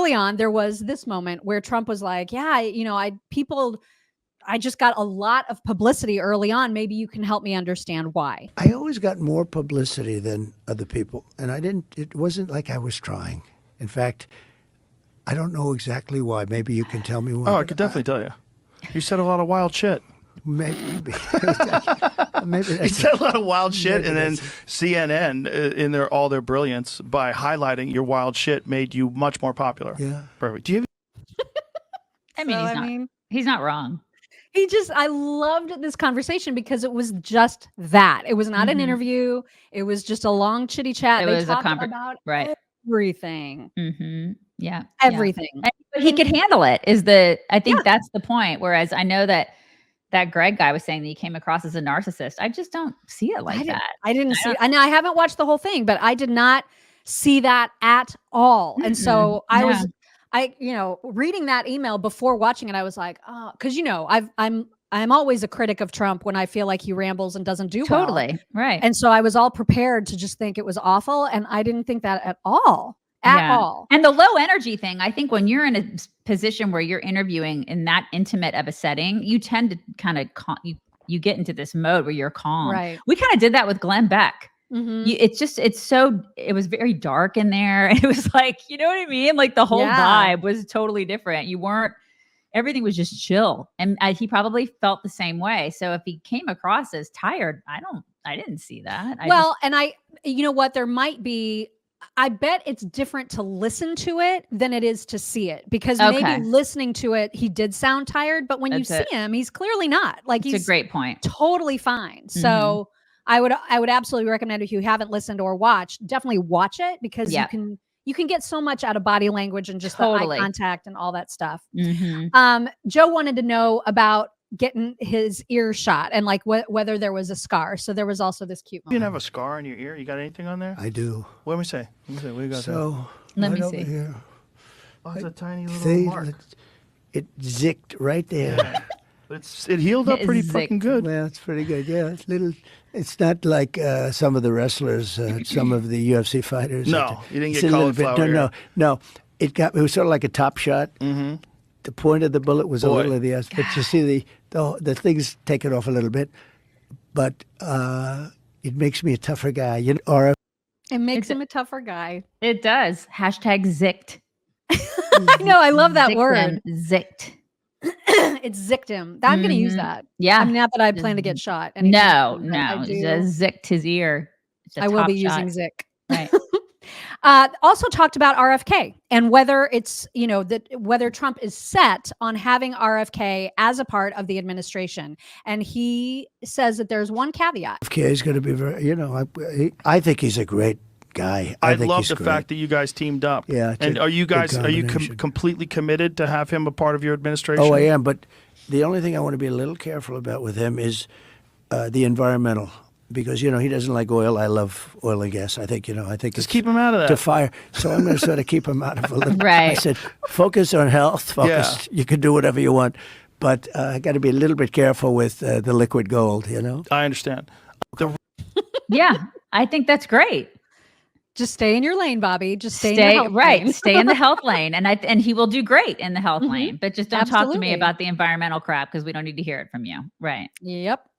early on, there was this moment where Trump was like, yeah, I just got a lot of publicity early on. Maybe you can help me understand why. I always got more publicity than other people, and it wasn't like I was trying. In fact, I don't know exactly why. Maybe you can tell me why. Oh, I could definitely tell you. You said a lot of wild shit. Maybe. Maybe He said a lot of wild shit, and then CNN, in all their brilliance, by highlighting your wild shit, made you much more popular. Yeah. Perfect. Do you he's not wrong. I loved this conversation because it was just that. It was not an interview. It was just a long chitty chat. They talked about everything. Yeah. Everything. Yeah. He could handle it I think that's the point. Whereas I know that Greg guy was saying that he came across as a narcissist. I just don't see it like that. I didn't see it. I haven't watched the whole thing, but I did not see that at all. And so reading that email before watching it, I was like, oh, because I'm always a critic of Trump when I feel like he rambles and doesn't do well. Totally. Right. And so I was all prepared to just think it was awful. And I didn't think that at all. At all. And the low energy thing, I think when you're in a position where you're interviewing in that intimate of a setting, you tend to kind of you get into this mode where you're calm. Right. We kind of did that with Glenn Beck. It was very dark in there. It was like, you know what I mean? Like the whole vibe was totally different. Everything was just chill. And he probably felt the same way. So if he came across as tired, I didn't see that. You know what, there might be, I bet it's different to listen to it than it is to see it, because maybe listening to it, he did sound tired, but when you see him, he's clearly not. Like, he's a great point. Totally fine. So I would absolutely recommend, if you haven't listened or watched, definitely watch it, because you can get so much out of body language and just the eye contact and all that stuff. Joe wanted to know about getting his ear shot and like whether there was a scar. So there was also this cute moment. You didn't have a scar on your ear? You got anything on there? I do. What do we say? What do you got so, there? Let me over see. Here. Oh, it's a tiny little mark. It zicked right there. Yeah. It healed up pretty fucking good. Well, it's pretty good. Yeah, it's little. It's not like some of the wrestlers, some of the UFC fighters. No, you didn't get cauliflower. No. It was sort of like a top shot. The point of the bullet was a little of the ass, but you see the things taken off a little bit. But it makes me a tougher guy. It makes him a tougher guy. It does. #zicked. I know. I love that word. Zicked. It's zicked him. I'm going to use that. Yeah. I mean, not that I plan to get shot. No. Just zicked his ear. I will be using Zick. Right. Also talked about RFK and whether it's, whether Trump is set on having RFK as a part of the administration. And he says that there's one caveat. RFK is going to be very, I think he's a great guy. I love the fact that you guys teamed up. Yeah. And are you completely committed to have him a part of your administration? Oh, I am. But the only thing I want to be a little careful about with him is the environmental. Because, he doesn't like oil. I love oil and gas. I think just keep him out of that. To fire. So I'm going to sort of keep him out of a little. Right. I said, focus on health. Focus. Yeah. You can do whatever you want. But I got to be a little bit careful with the liquid gold, I understand. Yeah, I think that's great. Just stay in your lane, Bobby. Just stay in the health lane. Stay in the health lane. And he will do great in the health lane. But just don't talk to me about the environmental crap, because we don't need to hear it from you. Right. Yep.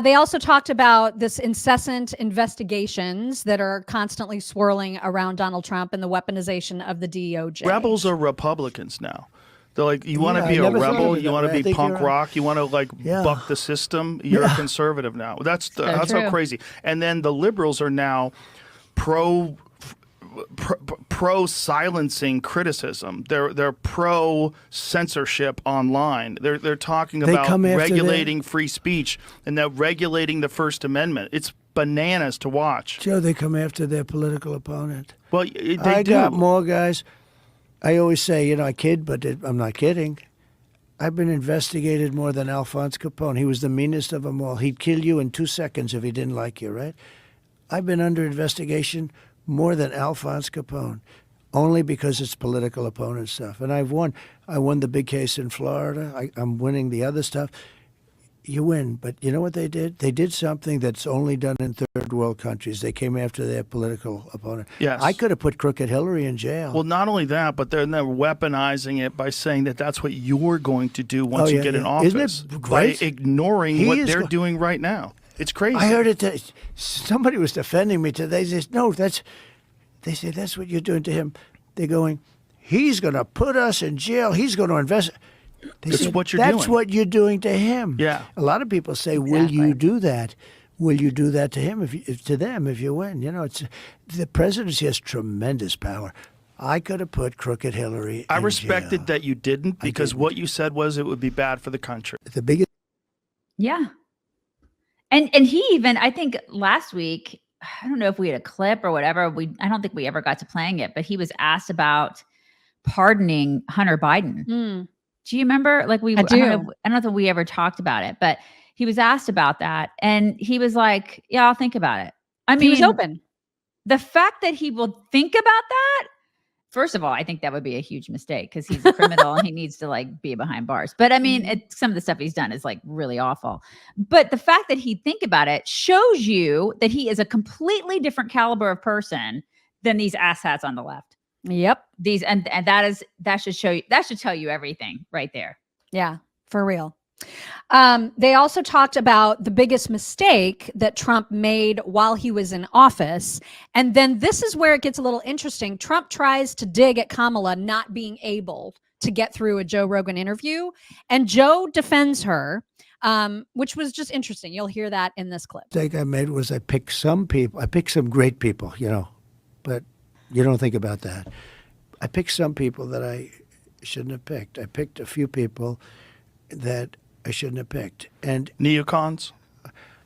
They also talked about this incessant investigations that are constantly swirling around Donald Trump and the weaponization of the DOJ. Rebels are Republicans now. They're like, you want to be a rebel, you want to be punk rock, you want to buck the system. You're a conservative now. That's how crazy. And then the liberals are now pro silencing criticism. They're pro censorship online. They're talking about regulating free speech and that regulating the First Amendment. It's bananas to watch. Joe, they come after their political opponent. Well, they I do. got more guys. I always say, I kid, but I'm not kidding. I've been investigated more than Alphonse Capone. He was the meanest of them all. He'd kill you in 2 seconds if he didn't like you, right? I've been under investigation more than Alphonse Capone, only because it's political opponent stuff. And I've won. I won the big case in Florida. I'm winning the other stuff. you win. But you know what they did? They did something that's only done in third world countries. They came after their political opponent. Yes. I could have put crooked Hillary in jail. Well, not only that, but they're weaponizing it by saying that that's what you're going to do once you get in office. Isn't it great? By ignoring what they're doing right now. It's crazy. I heard it. Somebody was defending me today. They said, no, they say that's what you're doing to him. They're going, he's going to put us in jail. He's going to invest. That's what you're doing. That's what you're doing to him. Yeah. A lot of people say, will you do that? Will you do that to him, to them, if you win? You know, the presidency has tremendous power. I could have put crooked Hillary I in respected jail. that you didn't, because what you said was it would be bad for the country. The biggest. Yeah. And he even, I think last week, I don't know if we had a clip or whatever. I don't think we ever got to playing it, but he was asked about pardoning Hunter Biden. Do you remember? Like I don't know if we ever talked about it, but he was asked about that, and he was like, "Yeah, I'll think about it." I mean, he was open. The fact that he will think about that. First of all, I think that would be a huge mistake because he's a criminal and he needs to like be behind bars. But I mean, some of the stuff he's done is like really awful. But the fact that he'd think about it shows you that he is a completely different caliber of person than these asshats on the left. Yep. And that should show you, that should tell you everything right there. Yeah, for real. They also talked about the biggest mistake that Trump made while he was in office. And then this is where it gets a little interesting. Trump tries to dig at Kamala not being able to get through a Joe Rogan interview. And Joe defends her, which was just interesting. You'll hear that in this clip. The mistake I made was I picked some people. I picked some great people, you know, but you don't think about that. I picked some people that I shouldn't have picked. I picked a few people that I shouldn't have picked. And neocons?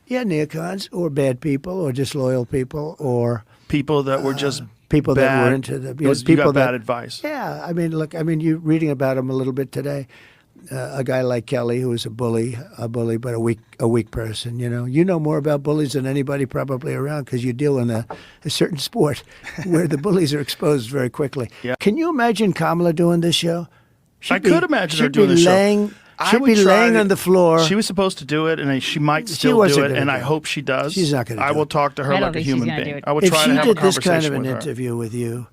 Yeah, neocons, or bad people, or disloyal people, or people that were just people bad, that were into the people got bad advice. Yeah, I mean, look, you're reading about him a little bit today. A guy like Kelly, who was a bully, but a weak person. You know more about bullies than anybody probably around because you deal in a certain sport where the bullies are exposed very quickly. Yeah. Can you imagine Kamala doing this show? I could imagine her doing this show. She'd be laying on the floor. She was supposed to do it, and she might still do it, and I hope she does. She's not going to do it. I will talk to her like a human being. I will try to have a conversation with her. If she did this kind of an interview with you,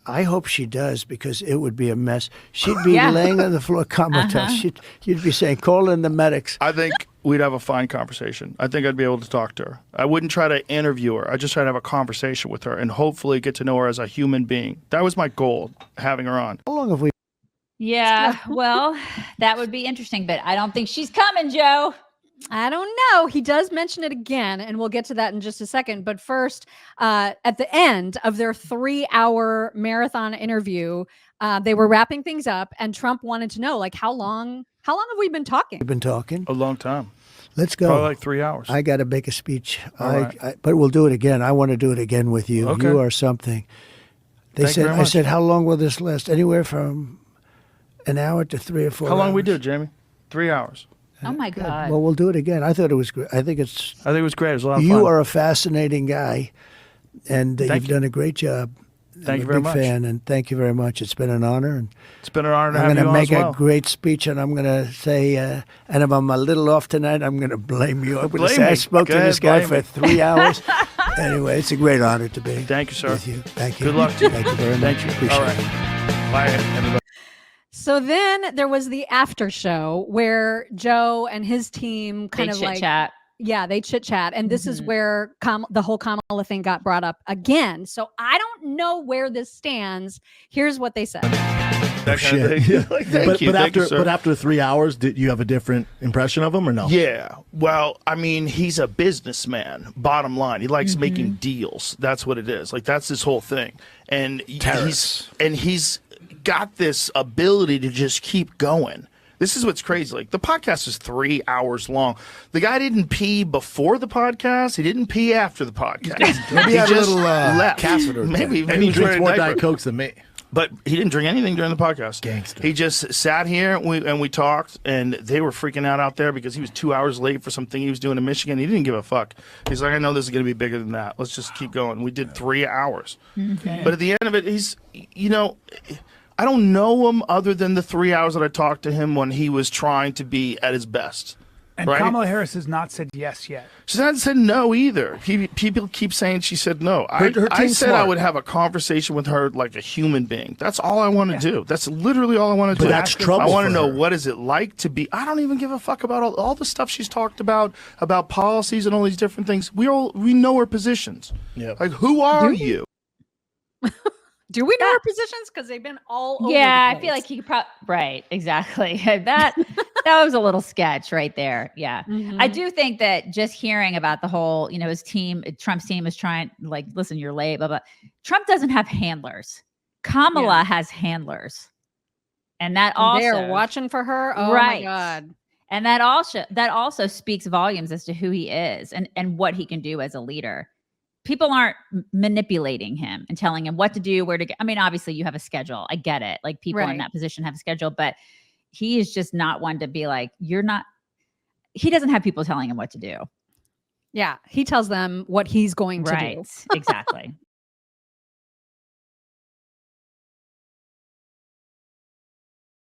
I hope she does, because it would be a mess. She'd be laying on the floor comatose. You'd be saying, call in the medics. I think we'd have a fine conversation. I think I'd be able to talk to her. I wouldn't try to interview her. I'd just try to have a conversation with her and hopefully get to know her as a human being. That was my goal, having her on. How long have we? Yeah, well, that would be interesting, but I don't think she's coming, Joe. I don't know. He does mention it again, and we'll get to that in just a second. But first, at the end of their 3-hour marathon interview, they were wrapping things up, and Trump wanted to know, like, how long have we been talking? We've been talking. A long time. Let's go. Probably like 3 hours. I got to make a speech. Right. But we'll do it again. I want to do it again with you. Okay. You are something. I said, how long will this last? Anywhere from an hour to 3 or 4 hours. How long we do, Jamie? 3 hours. Oh my God. Well, we'll do it again. I thought it was great. I think it was great. It was a lot of fun. You are a fascinating guy, and you've done a great job. Thank you very much. I'm a big fan, and thank you very much. It's been an honor. And it's been an honor to have you on as well. I'm going to make a great speech, and I'm going to say, and if I'm a little off tonight, I'm going to blame you. I'm going to say I spoke to this guy for 3 hours. Anyway, it's a great honor to be. Thank you, sir. With you. Thank you. Good luck to you. Thank you very much. Thank you. Appreciate All right. it. Bye, everybody. So then there was the after show where Joe and his team kind of like chit-chat. Yeah, they chit-chat. And this is where the whole Kamala thing got brought up again. So I don't know where this stands. Here's what they said. But after 3 hours, did you have a different impression of him or no? Yeah. Well, I mean, he's a businessman. Bottom line, he likes making deals. That's what it is. Like, that's his whole thing. And he's got this ability to just keep going. This is what's crazy. Like, the podcast is 3 hours long. The guy didn't pee before the podcast. He didn't pee after the podcast. Maybe he had just a little left. catheter. Maybe he drinks more Diet Cokes than me. But he didn't drink anything during the podcast. Gangster. He just sat here and we talked, and they were freaking out there because he was 2 hours late for something he was doing in Michigan. He didn't give a fuck. He's like, I know this is going to be bigger than that. Let's just keep going. We did 3 hours. Okay. But at the end of it, he's, I don't know him other than the 3 hours that I talked to him when he was trying to be at his best. And right? Kamala Harris has not said yes yet. She hasn't said no either. People keep saying she said no. I said I would have a conversation with her like a human being. That's all I want to do. That's literally all I want to do. But that's trouble. I want to know what is it like to be. I don't even give a fuck about all the stuff she's talked about policies and all these different things. We know her positions. Yeah. Like, who are you? Do we know our positions? Because they've been all over. Yeah, the place. I feel like he probably right, exactly. That was a little sketch right there. Yeah, I do think that just hearing about the whole, his team, Trump's team is trying like, listen, you're late, blah blah. Trump doesn't have handlers. Kamala has handlers, and that also they're watching for her. Oh right. my god. And that also speaks volumes as to who he is and what he can do as a leader. People aren't manipulating him and telling him what to do, where to go. I mean, obviously you have a schedule. I get it. Like people in that position have a schedule, but he is just not one to be like, he doesn't have people telling him what to do. Yeah. He tells them what he's going to do. Exactly.